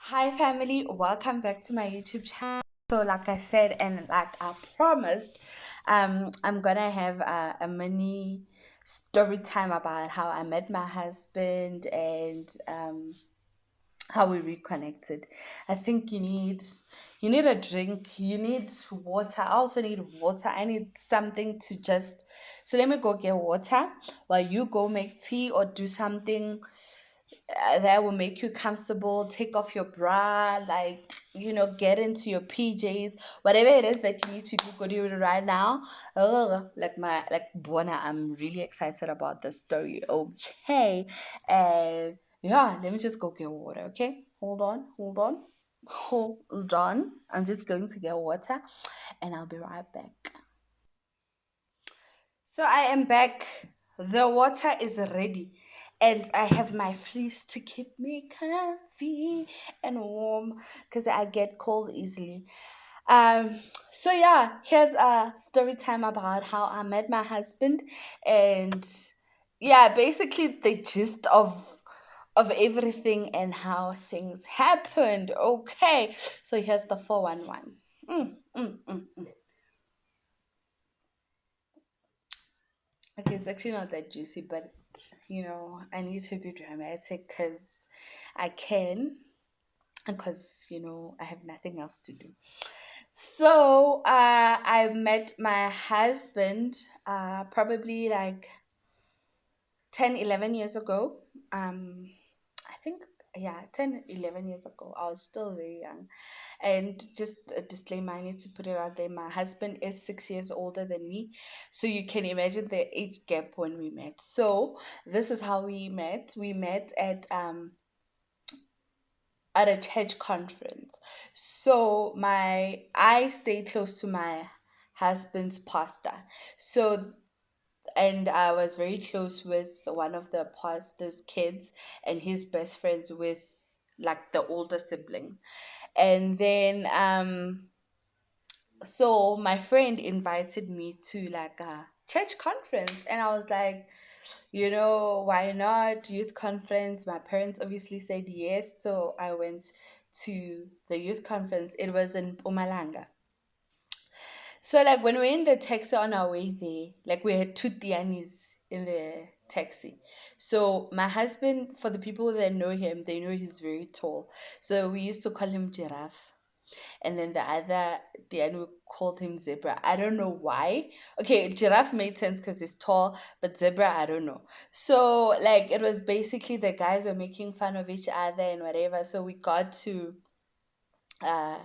Hi family, welcome back to my YouTube channel. So like I said and like I promised, I'm gonna have a mini story time about how I met my husband and how we reconnected. I think you need a drink, you need water. I also need water. I need something to just so let me go get water while you go make tea or do something that will make you comfortable. Take off your bra, like get into your PJs, whatever it is that you need to do. Go do it right now. Like Buona, I'm really excited about this story. Okay, and yeah, let me just go get water. Okay, hold on. I'm just going to get water, and I'll be right back. So I am back. The water is ready. And I have my fleece to keep me comfy and warm because I get cold easily. Um, so yeah, here's a story time about how I met my husband and yeah, basically the gist of everything and how things happened. Okay, so here's the 411. Mm, mm, mm, mm. Okay, it's actually not that juicy, but I need to be dramatic because I can, because I have nothing else to do. So, I met my husband probably like 10, 11 years ago. I think, yeah, 10, 11 years ago. I was still very young. And just a disclaimer, I need to put it out there. My husband is 6 years older than me. So you can imagine the age gap when we met. So this is how we met. We met at a church conference. So my I stayed close to my husband's pastor. So and I was very close with one of the pastor's kids and his best friends with like the older sibling. And then so my friend invited me to like a church conference and I was like, why not? Youth conference. My parents obviously said yes, so I went to the youth conference. It was in Pumalanga. So like when we're in the taxi on our way there, like we had two Tiyanis in the taxi. So my husband, for the people that know him, they know he's very tall. So we used to call him Giraffe. And then the other Tiyani, we called him Zebra. I don't know why. Okay, Giraffe made sense because he's tall, but Zebra, I don't know. So like it was basically the guys were making fun of each other and whatever. So we got to uh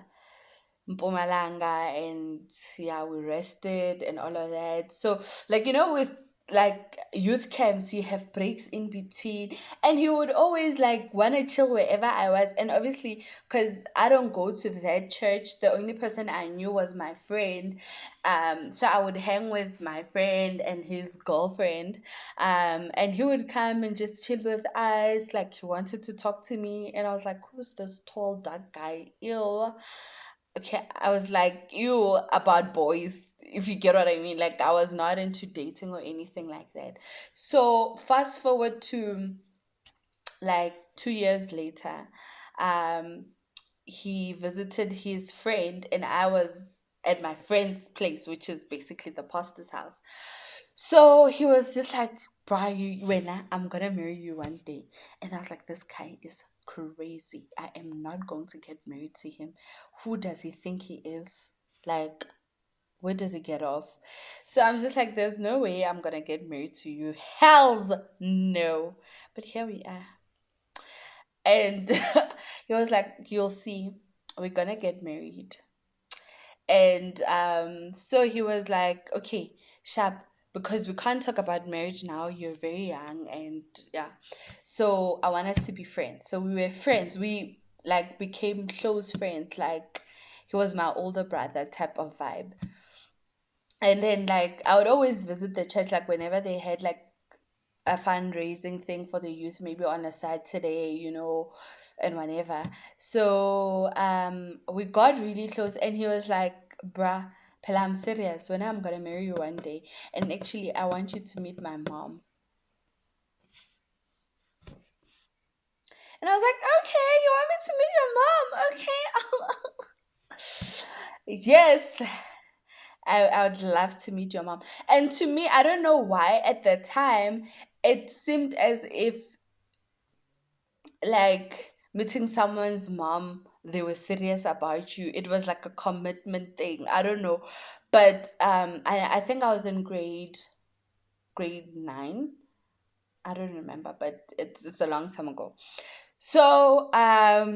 Mpumalanga and yeah, we rested and all of that. So, like, with like youth camps, you have breaks in between, and he would always like want to chill wherever I was. And obviously, because I don't go to that church, the only person I knew was my friend. So I would hang with my friend and his girlfriend. And he would come and just chill with us. Like, he wanted to talk to me, and I was like, who's this tall, dark guy? Ew. Okay, I was like, you about boys, if you get what I mean. Like, I was not into dating or anything like that. So, fast forward to like 2 years later, um, he visited his friend, and I was at my friend's place, which is basically the pastor's house. So he was just like, "Bri, I'm gonna marry you one day." And I was like, "This guy is crazy. I am not going to get married to him. Who does he think he is? Like, where does he get off?" So I'm just like, "There's no way I'm gonna get married to you. Hell's no." But here we are. And he was like, "You'll see, we're gonna get married." And so he was like, okay, sharp, because we can't talk about marriage now. You're very young, and yeah. So I want us to be friends. So we were friends. We like became close friends. Like he was my older brother type of vibe. And then like I would always visit the church like whenever they had like a fundraising thing for the youth, maybe on a Saturday, and whenever. So we got really close, and he was like, "Bruh, Pella, I'm serious. When I'm gonna marry you one day, and actually, I want you to meet my mom." And I was like, "Okay, you want me to meet your Yes, I would love to meet your mom. And to me, I don't know why at the time it seemed as if like meeting someone's mom, they were serious about you. It was like a commitment thing. I don't know. But I think I was in grade nine. I don't remember, but it's a long time ago. So I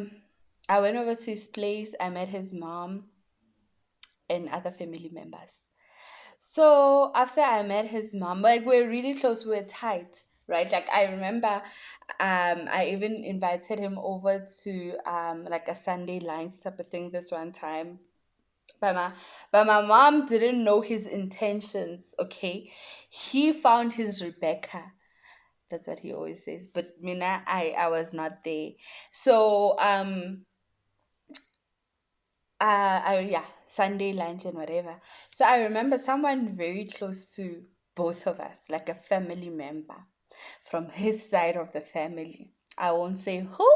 went over to his place, I met his mom and other family members. So after I met his mom, like we're really close, we're tight, right? Like I remember I even invited him over to like a Sunday lunch type of thing this one time. But my mom didn't know his intentions, okay? He found his Rebecca. That's what he always says. But Mina, I was not there. So yeah, Sunday lunch and whatever. So I remember someone very close to both of us, like a family member from his side of the family. I won't say who,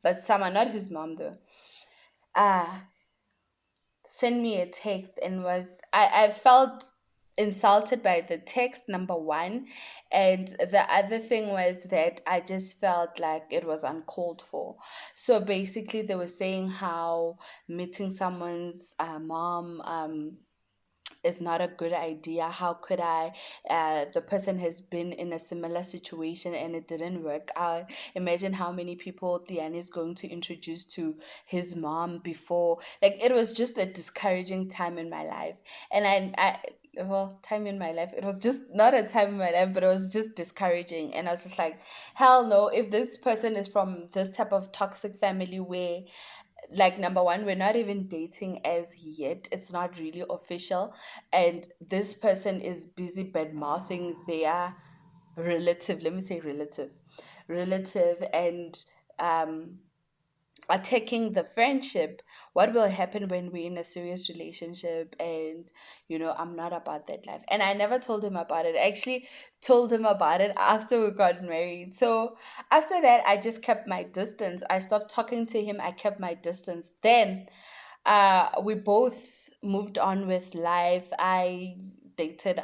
but someone, not his mom though. Uh, Sent me a text and I felt insulted by the text, number one. And the other thing was that I just felt like it was uncalled for. So basically they were saying how meeting someone's mom is not a good idea. How could I? The person has been in a similar situation and it didn't work out. Imagine how many people Tiyani is going to introduce to his mom before. Like it was just a discouraging time in my life. And well, time in my life. It was just not a time in my life, but it was just discouraging. And I was just like, hell no, if this person is from this type of toxic family where like number one, we're not even dating as yet, it's not really official, and this person is busy bad mouthing their relative, let me say relative, and um attacking the friendship. What will happen when we're in a serious relationship? And I'm not about that life. And I never told him about it. I actually told him about it after we got married. So after that, I just kept my distance. I stopped talking to him. I kept my distance. Then we both moved on with life. I dated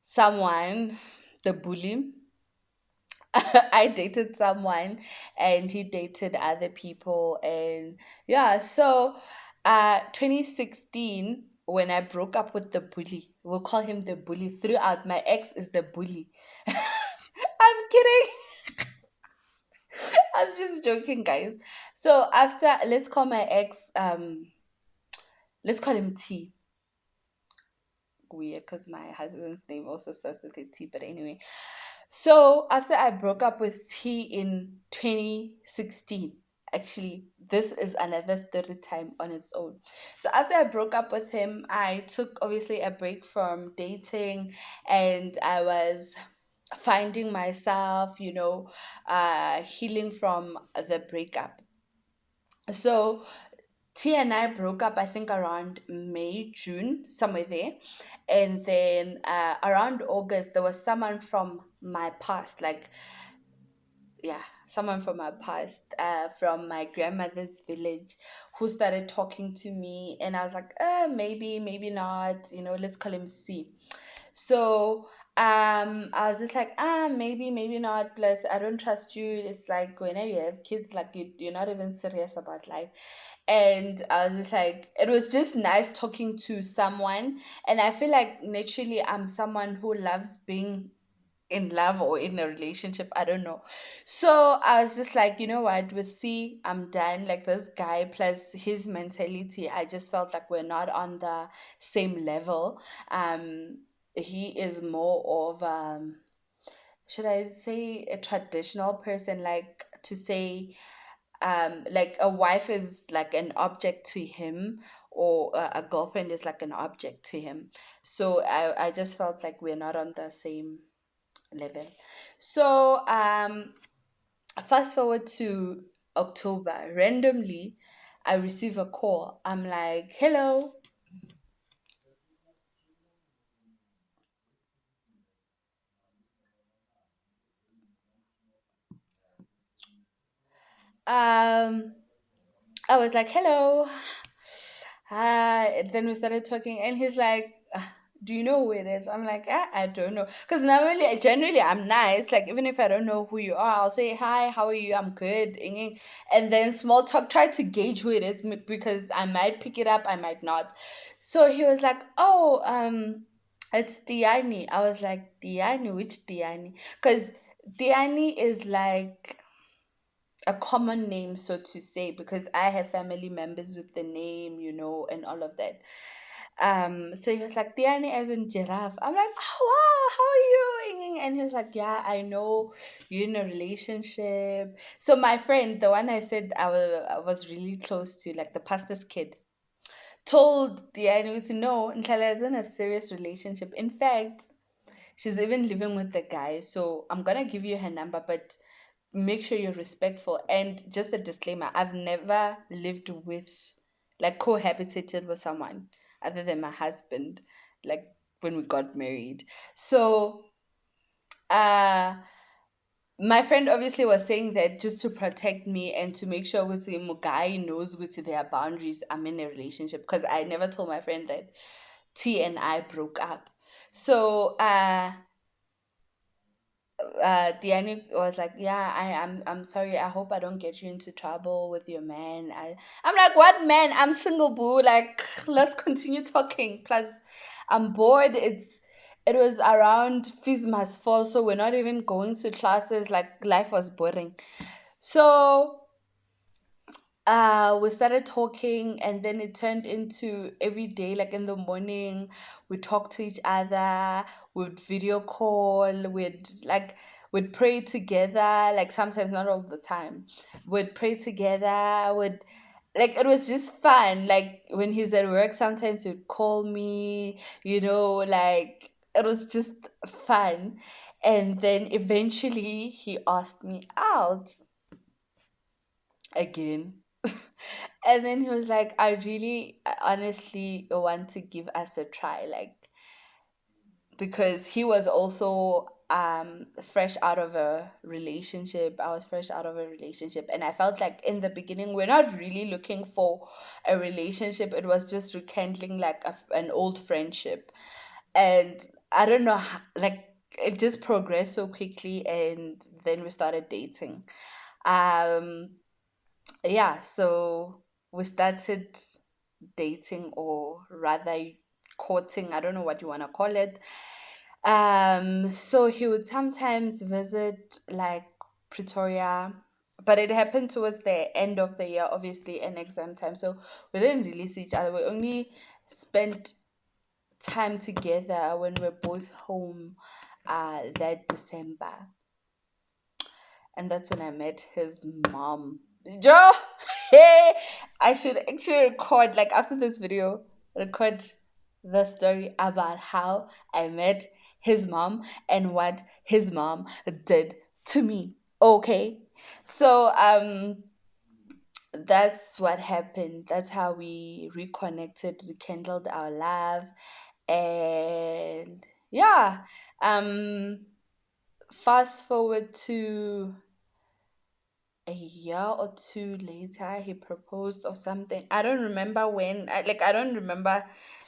someone, the bully. I dated someone and he dated other people, and yeah, so 2016 when I broke up with the bully, we'll call him the bully throughout. My ex is the bully. I'm kidding. I'm just joking, guys. So after, let's call my ex let's call him T. Weird because my husband's name also starts with a T, but anyway. So after I broke up with T in 2016, actually, this is another story time on its own. So after I broke up with him, I took obviously a break from dating, and I was finding myself, healing from the breakup. So T and I broke up, I think around May, June, somewhere there. And then around August, there was someone from my past, like, yeah, someone from my past, from my grandmother's village, who started talking to me. And I was like, maybe, maybe not, let's call him C. So I was just like, maybe, maybe not. Plus, I don't trust you. It's like when you have kids, like you're not even serious about life. And I was just like, it was just nice talking to someone. And I feel like naturally I'm someone who loves being in love or in a relationship. I don't know. So I was just like, you know what, with C, I'm done. Like this guy plus his mentality, I just felt like we're not on the same level. He is more of should I say a traditional person, like to say like a wife is like an object to him, or a girlfriend is like an object to him. So I just felt like we're not on the same level. So fast forward to October, randomly I receive a call. I'm like, hello. um I was like, hello. hi. And then we started talking, and he's like, do you know who it is? I'm like, I don't know. Because normally, generally, I'm nice. Like, even if I don't know who you are, I'll say, hi, how are you? I'm good. And then small talk, try to gauge who it is because I might pick it up, I might not. So he was like, oh, it's Tiyani. I was like, Tiyani? Which Tiyani? Because Tiyani is like a common name, so to say, because I have family members with the name, and all of that. So he was like, Tiani as in giraffe. I'm like, oh wow, how are you? And he was like, yeah, I know you're in a relationship. So my friend, the one I said I was really close to, like the pastor's kid, told Tiani to know Nhlalala is in a serious relationship. In fact, she's even living with the guy. So I'm gonna give you her number, but make sure you're respectful. And just a disclaimer, I've never lived with, like, cohabitated with someone other than my husband, like when we got married. So uh my friend obviously was saying that just to protect me and to make sure with Mugai knows with their boundaries, I'm in a relationship, because I never told my friend that T and I broke up. So Tiyani was like, "Yeah, I'm sorry. I hope I don't get you into trouble with your man." I'm like, "What man? I'm single, boo. Like, let's continue talking. Plus, I'm bored. It was around fees must fall, so we're not even going to classes. Like, life was boring. So we started talking, and then it turned into every day, like in the morning we talk to each other, we'd video call, we'd pray together, like sometimes, not all the time. We'd pray together, would like it was just fun. Like when he's at work, sometimes he'd call me, like it was just fun. And then eventually he asked me out again. And then he was like, I honestly want to give us a try, like, because he was also fresh out of a relationship. I was fresh out of a relationship, and I felt like in the beginning we're not really looking for a relationship. It was just rekindling like an old friendship. And I don't know how, like, it just progressed so quickly, and then we started dating. um yeah, so we started dating, or rather courting, I don't know what you want to call it. So he would sometimes visit like Pretoria, but it happened towards the end of the year, obviously, and exam time, so we didn't really see each other. We only spent time together when we're both home that December. And that's when I met his mom. Joe, hey, I should actually record, like, after this video, record the story about how I met his mom and what his mom did to me. Okay, so that's what happened. That's how we reconnected, rekindled our love, and yeah. Um, fast forward to a year or two later, he proposed or something. I don't remember when. I don't remember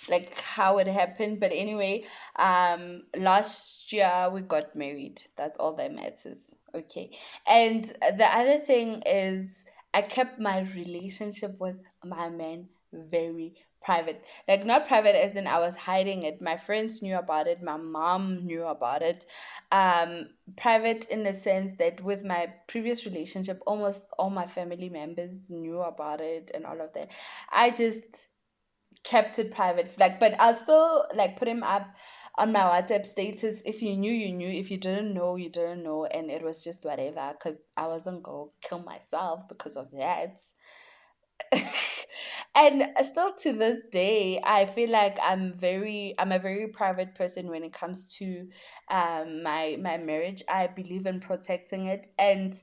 like how it happened, but anyway, last year we got married. That's all that matters. Okay. And the other thing is, I kept my relationship with my man very private. Like, not private as in I was hiding it. My friends knew about it, my mom knew about it. Private in the sense that with my previous relationship, almost all my family members knew about it and all of that. I just kept it private. Like, but I'll still like put him up on my WhatsApp status. If you knew, you knew. If you didn't know, you didn't know. And it was just whatever, because I wasn't going to kill myself because of that. And still to this day, I feel like I'm a very private person when it comes to my marriage. I believe in protecting it, and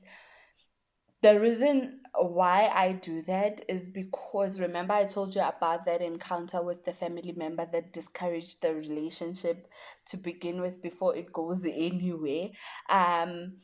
the reason why I do that is because, remember, I told you about that encounter with the family member that discouraged the relationship to begin with before it goes anywhere. Um,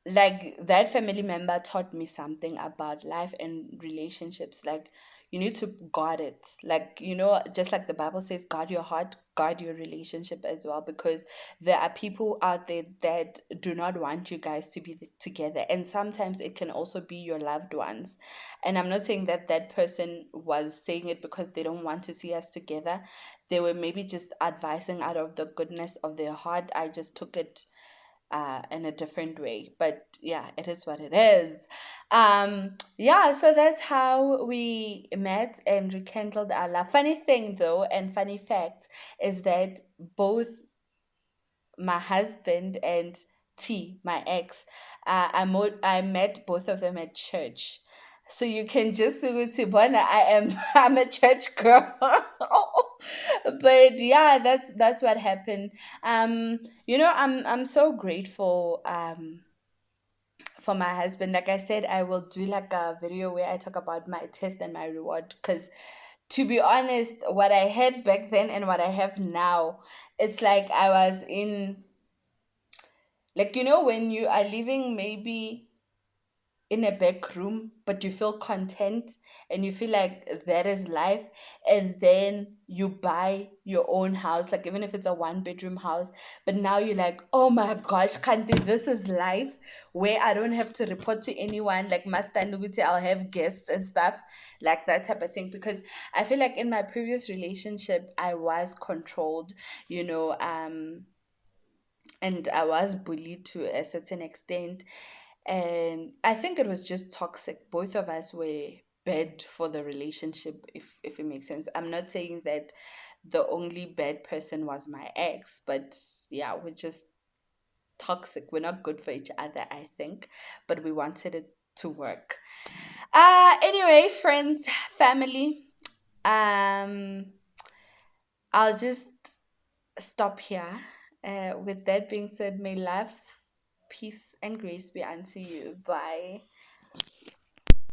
like, that family member taught me something about life and relationships. Like, you need to guard it. Like, you know, just like the Bible says, guard your heart, guard your relationship as well, because there are people out there that do not want you guys to be together. And sometimes it can also be your loved ones. And I'm not saying that that person was saying it because they don't want to see us together. They were maybe just advising out of the goodness of their heart. I just took it in a different way. But yeah, it is what it is. Yeah, so that's how we met and rekindled our love. Funny thing though, and funny fact is that both my husband and T, my ex, I met both of them at church. So you can just see with Tibona, I'm a church girl. But yeah, that's what happened. You know, I'm so grateful for my husband. Like I said, I will do like a video where I talk about my test and my reward, because to be honest, what I had back then and what I have now, it's like I was in, like, you know, when you are living maybe in a back room, but you feel content and you feel like that is life, and then you buy your own house, like even if it's a one bedroom house, but now you're like, oh my gosh, Kanti, this is life where I don't have to report to anyone, like Master Nuguti, I'll have guests and stuff, like that type of thing. Because I feel like in my previous relationship, I was controlled, you know, and I was bullied to a certain extent. And I think it was just toxic. Both of us were bad for the relationship, if it makes sense. I'm not saying that the only bad person was my ex, but yeah, we're just toxic. We're not good for each other, I think, but we wanted it to work. Anyway, friends, family, um I'll just stop here. With that being said, may love, peace, and grace be unto you. Bye.